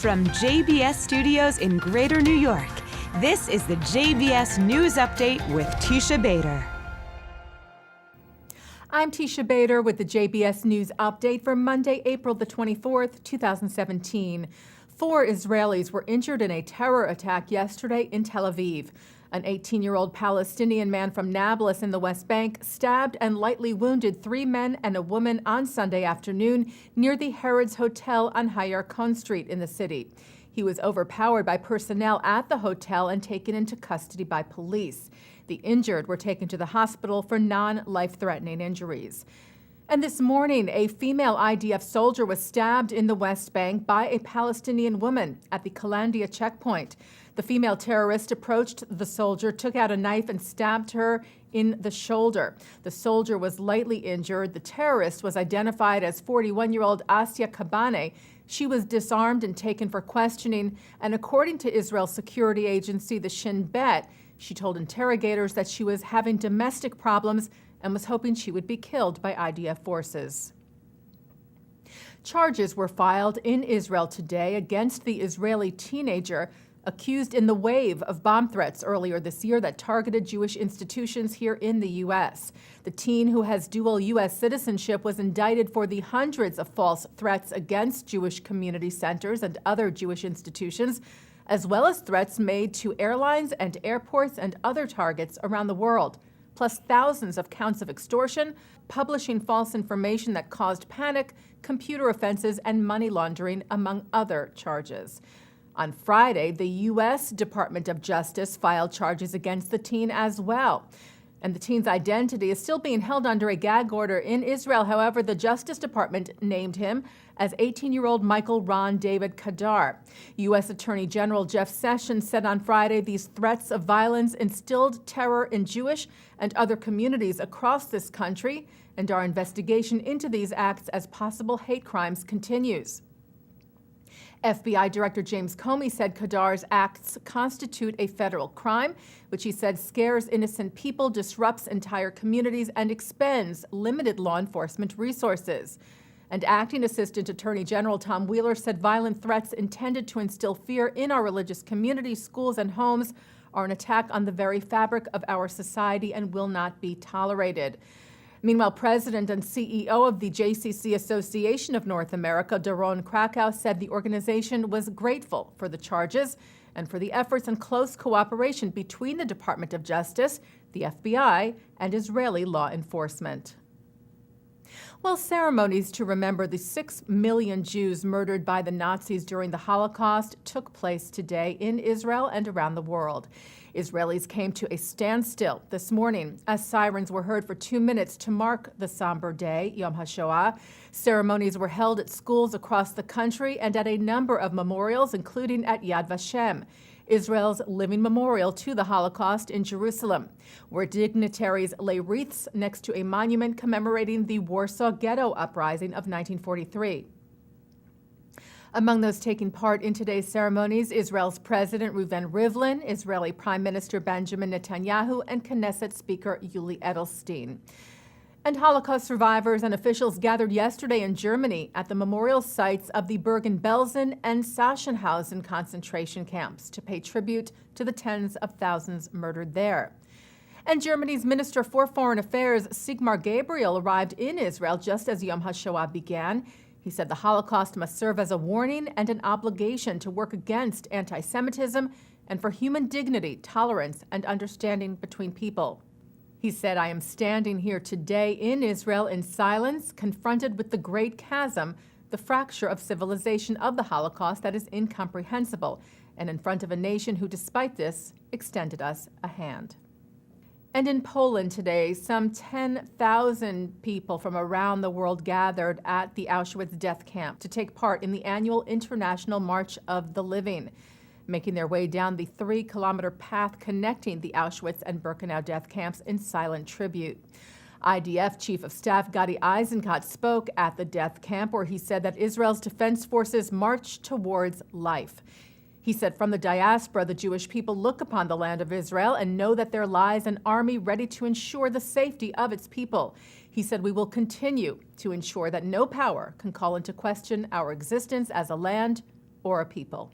from JBS Studios in Greater New York, this is the JBS News Update with Teisha Bader. I'm Teisha Bader with the JBS News Update for Monday, April the 24th, 2017. 4 Israelis were injured in a terror attack yesterday in Tel Aviv. An 18-year-old Palestinian man from Nablus in the West Bank stabbed and lightly wounded 3 men and a woman on Sunday afternoon near the Harrods Hotel on Hayarkon Street in the city. He was overpowered by personnel at the hotel and taken into custody by police. The injured were taken to the hospital for non-life-threatening injuries. And this morning, a female IDF soldier was stabbed in the West Bank by a Palestinian woman at the Kalandia checkpoint. The female terrorist approached the soldier, took out a knife, and stabbed her in the shoulder. The soldier was lightly injured. The terrorist was identified as 41-year-old Asya Kabane. She was disarmed and taken for questioning, and according to Israel's security agency, the Shin Bet, she told interrogators that she was having domestic problems and was hoping she would be killed by IDF forces. Charges were filed in Israel today against the Israeli teenager accused in the wave of bomb threats earlier this year that targeted Jewish institutions here in the U.S. The teen, who has dual U.S. citizenship, was indicted for the hundreds of false threats against Jewish community centers and other Jewish institutions, as well as threats made to airlines and airports and other targets around the world, plus thousands of counts of extortion, publishing false information that caused panic, computer offenses, and money laundering, among other charges. On Friday, the U.S. Department of Justice filed charges against the teen as well. And the teen's identity is still being held under a gag order in Israel. However, the Justice Department named him as 18-year-old Michael Ron David Kadar. U.S. Attorney General Jeff Sessions said on Friday these threats of violence instilled terror in Jewish and other communities across this country, and our investigation into these acts as possible hate crimes continues. FBI Director James Comey said Kadar's acts constitute a federal crime, which he said scares innocent people, disrupts entire communities, and expends limited law enforcement resources. And Acting Assistant Attorney General Tom Wheeler said violent threats intended to instill fear in our religious communities, schools, and homes are an attack on the very fabric of our society and will not be tolerated. Meanwhile, President and CEO of the JCC Association of North America, Doron Krakow, said the organization was grateful for the charges and for the efforts and close cooperation between the Department of Justice, the FBI, and Israeli law enforcement. Well, ceremonies to remember the 6 million Jews murdered by the Nazis during the Holocaust took place today in Israel and around the world. Israelis came to a standstill this morning as sirens were heard for 2 minutes to mark the somber day, Yom Hashoah. Ceremonies were held at schools across the country and at a number of memorials, including at Yad Vashem, Israel's living memorial to the Holocaust in Jerusalem, where dignitaries lay wreaths next to a monument commemorating the Warsaw Ghetto Uprising of 1943. Among those taking part in today's ceremonies, Israel's President Reuven Rivlin, Israeli Prime Minister Benjamin Netanyahu, and Knesset Speaker Yuli Edelstein. And Holocaust survivors and officials gathered yesterday in Germany at the memorial sites of the Bergen-Belsen and Sachsenhausen concentration camps to pay tribute to the tens of thousands murdered there. And Germany's Minister for Foreign Affairs, Sigmar Gabriel, arrived in Israel just as Yom HaShoah began. He said the Holocaust must serve as a warning and an obligation to work against anti-Semitism and for human dignity, tolerance, and understanding between people. He said, "I am standing here today in Israel in silence, confronted with the great chasm, the fracture of civilization of the Holocaust that is incomprehensible, and in front of a nation who, despite this, extended us a hand." And in Poland today, some 10,000 people from around the world gathered at the Auschwitz death camp to take part in the annual International March of the Living, making their way down the 3-kilometer path connecting the Auschwitz and Birkenau death camps in silent tribute. IDF Chief of Staff Gadi Eisenkot spoke at the death camp, where he said that Israel's defense forces march towards life. He said from the diaspora, the Jewish people look upon the land of Israel and know that there lies an army ready to ensure the safety of its people. He said we will continue to ensure that no power can call into question our existence as a land or a people.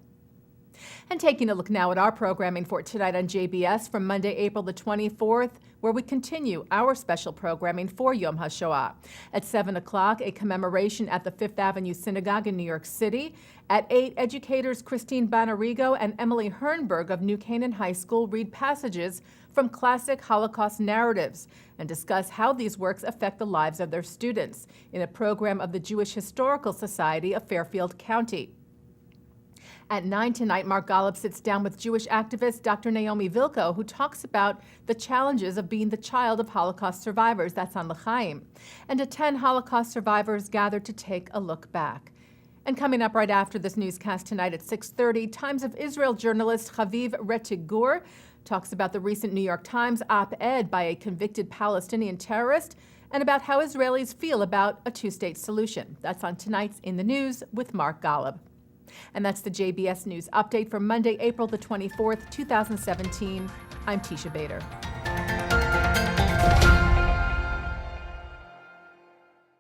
And taking a look now at our programming for tonight on JBS from Monday, April the 24th, where we continue our special programming for Yom Hashoah. At 7 o'clock, a commemoration at the Fifth Avenue Synagogue in New York City. At 8, educators Christine Banarigo and Emily Hernberg of New Canaan High School read passages from classic Holocaust narratives and discuss how these works affect the lives of their students in a program of the Jewish Historical Society of Fairfield County. At 9 tonight, Mark Golub sits down with Jewish activist Dr. Naomi Vilko, who talks about the challenges of being the child of Holocaust survivors. That's on L'chaim. And at 10, Holocaust survivors gather to take a look back. And coming up right after this newscast tonight at 6:30, Times of Israel journalist Chaviv Retigur talks about the recent New York Times op-ed by a convicted Palestinian terrorist and about how Israelis feel about a two-state solution. That's on tonight's In the News with Mark Golub. And that's the JBS News Update for Monday, April the 24th, 2017. I'm Teisha Bader.